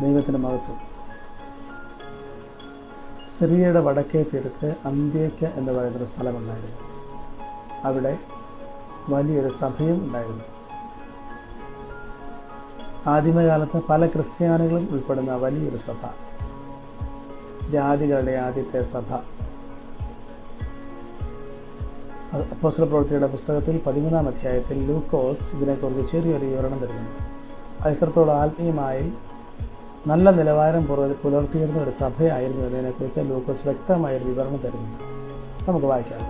ദൈവത്തിൻ്റെ മഹത്വം. സിറിയയുടെ വടക്കേ തീരത്ത് അന്ത്യോക്യ എന്ന് പറയുന്നൊരു സ്ഥലമുണ്ടായിരുന്നു. അവിടെ വലിയൊരു സഭയും ഉണ്ടായിരുന്നു. ആദിമകാലത്ത് പല ക്രിസ്ത്യാനികളും ഉൾപ്പെടുന്ന വലിയൊരു സഭ, ജാതികളുടെ ആദ്യത്തെ സഭ. അപ്പോസ്തലപ്രവൃത്തിയുടെ പുസ്തകത്തിൽ 13-ാം അധ്യായത്തിൽ ലൂക്കോസ് ഇതിനെക്കുറിച്ച് ചെറിയൊരു വിവരണം തരുന്നുണ്ട്. അത് എത്രത്തോളം ആത്മീയമായി നല്ല നിലവാരം പുലർത്തിയിരുന്ന ഒരു സഭയായിരുന്നു എന്നതിനെക്കുറിച്ച് ലൂക്കോസ് വ്യക്തമായൊരു വിവരണം തരുന്നുണ്ട്. നമുക്ക് വായിക്കാം.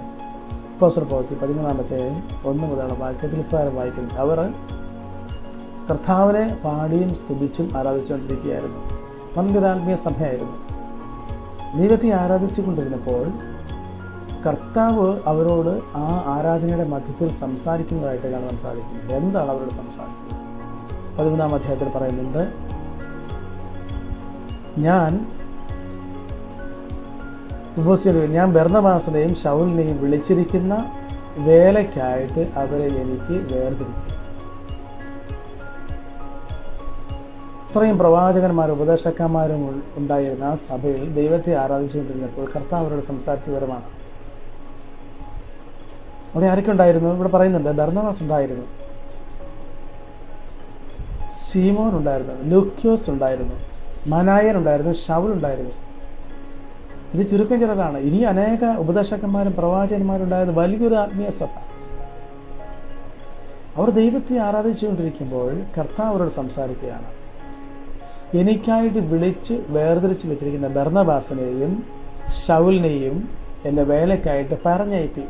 അപ്പോസ്തലപ്രവൃത്തി 13-ാം അധ്യായം 1 മുതലുള്ള വാക്യത്തിൽ ഇപ്രകാരം വായിക്കുന്നത്: അവർ കർത്താവിനെ പാടിയും സ്തുതിച്ചും ആരാധിച്ചുകൊണ്ടിരിക്കുകയായിരുന്നു. നല്ലൊരു ആത്മീയ സഭയായിരുന്നു. ദൈവത്തെ ആരാധിച്ചു കൊണ്ടിരുന്നപ്പോൾ കർത്താവ് അവരോട് ആ ആരാധനയുടെ മധ്യത്തിൽ സംസാരിക്കുന്നതായിട്ട് കാണാൻ സാധിക്കുന്നത്. എന്താണ് അവരോട് സംസാരിച്ചത്? 13-ാം അധ്യായത്തിൽ പറയുന്നുണ്ട്, ഞാൻ ബർന്നബാസിനെയും ശൗലിനെയും വിളിച്ചിരിക്കുന്ന വേലയ്ക്കായിട്ട് അവരെ എനിക്ക് വേർതിരിക്കും. ഇത്രയും പ്രവാചകന്മാരും ഉപദേശകന്മാരും ഉണ്ടായിരുന്ന ആ സഭയിൽ ദൈവത്തെ ആരാധിച്ചുകൊണ്ടിരുന്നപ്പോൾ കർത്താവ് അവരോട് സംസാരിച്ച വിവരമാണ്. അവിടെ ആരൊക്കെ ഉണ്ടായിരുന്നു? ഇവിടെ പറയുന്നുണ്ട്, ബർന്നബാസ് ഉണ്ടായിരുന്നു, ശീമോൻ ഉണ്ടായിരുന്നു, ലൂക്യോസ് ഉണ്ടായിരുന്നു, മനായൻ ഉണ്ടായിരുന്നു, ശൗൽ ഉണ്ടായിരുന്നു. ഇത് ചുരുക്കം ചിലരാണ്. ഇനി അനേക ഉപദേശകന്മാരും പ്രവാചകന്മാരും ഉണ്ടായത് വലിയൊരു ആത്മീയ സഭ. അവർ ദൈവത്തെ ആരാധിച്ചുകൊണ്ടിരിക്കുമ്പോൾ കർത്താവ് അവരോട് സംസാരിക്കുകയാണ്. എനിക്കായിട്ട് വിളിച്ച് വേർതിരിച്ച് വെച്ചിരിക്കുന്ന ബർന്നബാസിനെയും ശൗലിനെയും എൻ്റെ വേലയ്ക്കായിട്ട് പറഞ്ഞയപ്പി.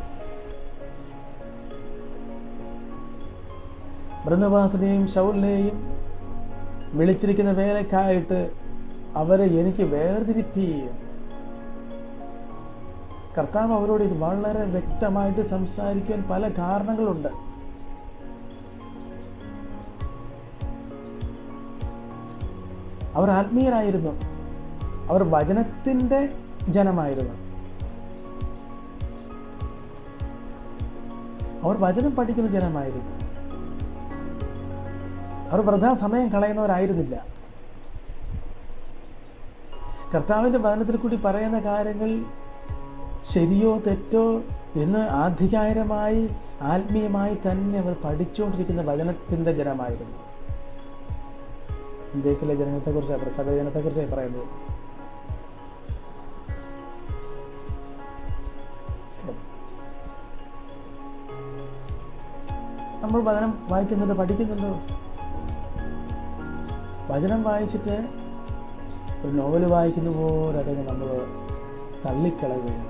ബർന്നബാസിനെയും ശൗലിനെയും വിളിച്ചിരിക്കുന്ന വേലയ്ക്കായിട്ട് അവരെ എനിക്ക് വേർതിരിപ്പിയും. കർത്താവ് അവരോട് ഇത് വളരെ വ്യക്തമായിട്ട് സംസാരിക്കാൻ പല കാരണങ്ങളുണ്ട്. അവർ ആത്മീയരായിരുന്നു. അവർ വചനത്തിൻ്റെ ജനമായിരുന്നു. അവർ വചനം പഠിക്കുന്ന ജനമായിരുന്നു. അവർ വൃഥാ സമയം കളയുന്നവരായിരുന്നില്ല. കർത്താവിൻ്റെ വചനത്തിൽ കൂടി പറയുന്ന കാര്യങ്ങൾ ശരിയോ തെറ്റോ എന്ന് ആധികാരികമായി ആത്മീയമായി തന്നെ അവർ പഠിച്ചുകൊണ്ടിരിക്കുന്ന വചനത്തിൻ്റെ ജനമായിരുന്നു. ഇന്ത്യയിലെ ജനത്തെക്കുറിച്ചാണ്, സകല ജനത്തെക്കുറിച്ചാണ് പറയുന്നത്. നമ്മൾ വചനം വായിക്കുന്നുണ്ടോ, പഠിക്കുന്നുണ്ടോ? വചനം വായിച്ചിട്ട് ഒരു നോവൽ വായിക്കുന്ന പോലെ അതൊക്കെ നമ്മൾ തള്ളിക്കളയുകയാണ്,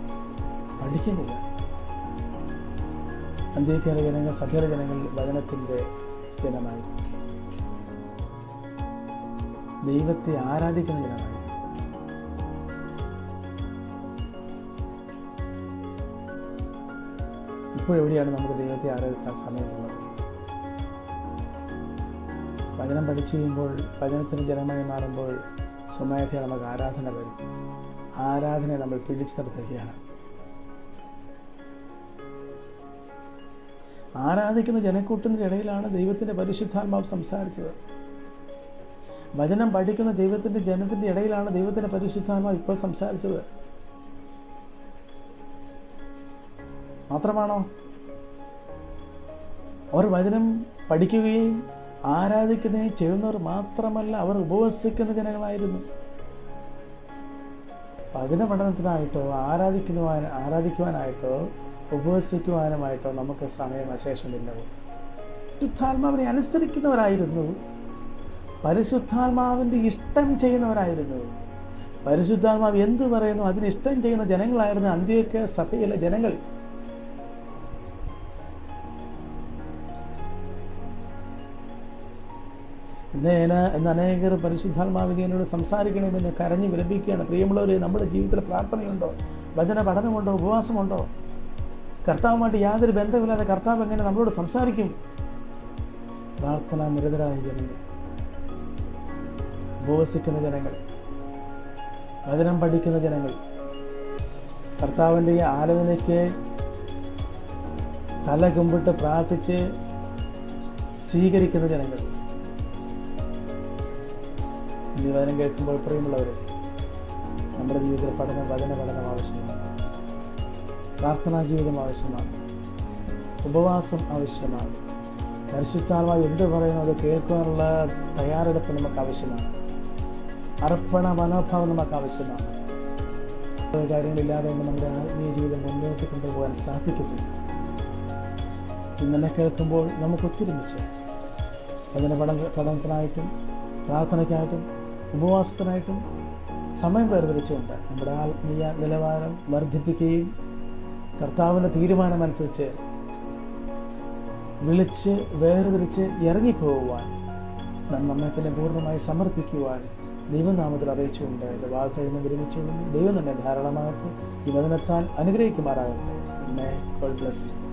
പഠിക്കുന്നില്ല. അന്ത്യോക്യയിലെ ജനങ്ങൾ, സഭയിലെ ജനങ്ങൾ വചനത്തിൻ്റെ ജനമായിരുന്നു. ദൈവത്തെ ആരാധിക്കുന്ന ജനമായിരുന്നു. ഇപ്പോഴെവിടെയാണ് നമുക്ക് ദൈവത്തെ ആരാധിക്കാൻ സമയമുള്ളത്? വചനം പഠിച്ചു കഴിയുമ്പോൾ, വചനത്തിൻ്റെ ജനമായി മാറുമ്പോൾ സ്വമേധയാ നമുക്ക് ആരാധന വരും. ആരാധനയെ നമ്മൾ പിടിച്ചു നിർത്തുകയാണ്. ആരാധിക്കുന്ന ജനക്കൂട്ടത്തിൻ്റെ ഇടയിലാണ് ദൈവത്തിൻ്റെ പരിശുദ്ധാത്മാവ് സംസാരിച്ചത്. വചനം പഠിക്കുന്ന ദൈവത്തിൻ്റെ ജനത്തിൻ്റെ ഇടയിലാണ് ദൈവത്തിൻ്റെ പരിശുദ്ധാത്മാവ് ഇപ്പോൾ സംസാരിച്ചത്. മാത്രമാണോ? അവർ വചനം പഠിക്കുകയും ആരാധിക്കുകയും ചെയ്യുന്നവർ മാത്രമല്ല, അവർ ഉപവസിക്കുന്ന ജനങ്ങളായിരുന്നു. വചന പഠനത്തിനായിട്ടോ ആരാധിക്കുവാനായിട്ടോ ഉപവസിക്കുവാനുമായിട്ടോ നമുക്ക് സമയം അശേഷമില്ല. പരിശുദ്ധാത്മാവിനെ അനുസരിക്കുന്നവരായിരുന്നു. പരിശുദ്ധാത്മാവിൻ്റെ ഇഷ്ടം ചെയ്യുന്നവരായിരുന്നു. പരിശുദ്ധാത്മാവ് എന്ത് പറയുന്നു അതിന് ഇഷ്ടം ചെയ്യുന്ന ജനങ്ങളായിരുന്നു അന്ത്യോക്യ സഭയിലെ ജനങ്ങൾ. ഇന്ന് അനേകർ പരിശുദ്ധാത്മാവിനോട് സംസാരിക്കണമെന്ന് കരഞ്ഞ് വിലപിക്കുകയാണ്. പ്രിയമുള്ളവരെ, നമ്മുടെ ജീവിതത്തിൽ പ്രാർത്ഥനയുണ്ടോ? വചന പഠനമുണ്ടോ? ഉപവാസമുണ്ടോ? കർത്താവുമായിട്ട് യാതൊരു ബന്ധമില്ലാതെ കർത്താവ് എങ്ങനെ നമ്മളോട് സംസാരിക്കും? പ്രാർത്ഥന നിരതരായ ജനങ്ങൾ, ഉപവസിക്കുന്ന ജനങ്ങൾ, വചനം പഠിക്കുന്ന ജനങ്ങൾ, കർത്താവിൻ്റെ ആലോചനയ്ക്ക് തല കുമ്പിട്ട് പ്രാർത്ഥിച്ച് സ്വീകരിക്കുന്ന ജനങ്ങൾ. ഇന്ന് ഈ വചനം കേൾക്കുമ്പോൾ പ്രിയമുള്ളവരെ, നമ്മുടെ ജീവിതത്തിൽ വചന പഠനം ആവശ്യമാണ്, പ്രാർത്ഥനാ ജീവിതം ആവശ്യമാണ്, ഉപവാസം ആവശ്യമാണ്, പരിശുദ്ധാത്മാവ് എന്ത് പറയുന്നു അത് കേൾക്കാനുള്ള തയ്യാറെടുപ്പ് നമുക്ക് ആവശ്യമാണ്, അർപ്പണ മനോഭാവം നമുക്ക് ആവശ്യമാണ്. കാര്യങ്ങളില്ലാതെ കൊണ്ട് നമ്മുടെ ആത്മീയ ജീവിതം മുന്നോട്ട് കൊണ്ടുപോകാൻ സാധിക്കത്തില്ല. ഇന്നെ കേൾക്കുമ്പോൾ നമുക്ക് ഒത്തൊരുമിച്ച് അതിന് പഠനത്തിനായിട്ടും പ്രാർത്ഥനയ്ക്കായിട്ടും ഉപവാസത്തിനായിട്ടും സമയം വേർതിരിച്ചുകൊണ്ട് നമ്മുടെ ആത്മീയ നിലവാരം വർദ്ധിപ്പിക്കുകയും കർത്താവിൻ്റെ തീരുമാനമനുസരിച്ച് വിളിച്ച് വേർതിരിച്ച് ഇറങ്ങിപ്പോകുവാൻ നമ്മെ തന്നെ പൂർണ്ണമായി സമർപ്പിക്കുവാൻ ദൈവനാമത്തിൽ അറിയിച്ചുകൊണ്ട് എൻ്റെ വാക്കുകളിൽ നിന്ന് വിരമിച്ചുകൊള്ളുന്നു. ദൈവം തന്നെ ധാരാളമായിട്ട് ഈ വചനത്താൽ അനുഗ്രഹിക്കുമാറാകട്ടെ. God bless you.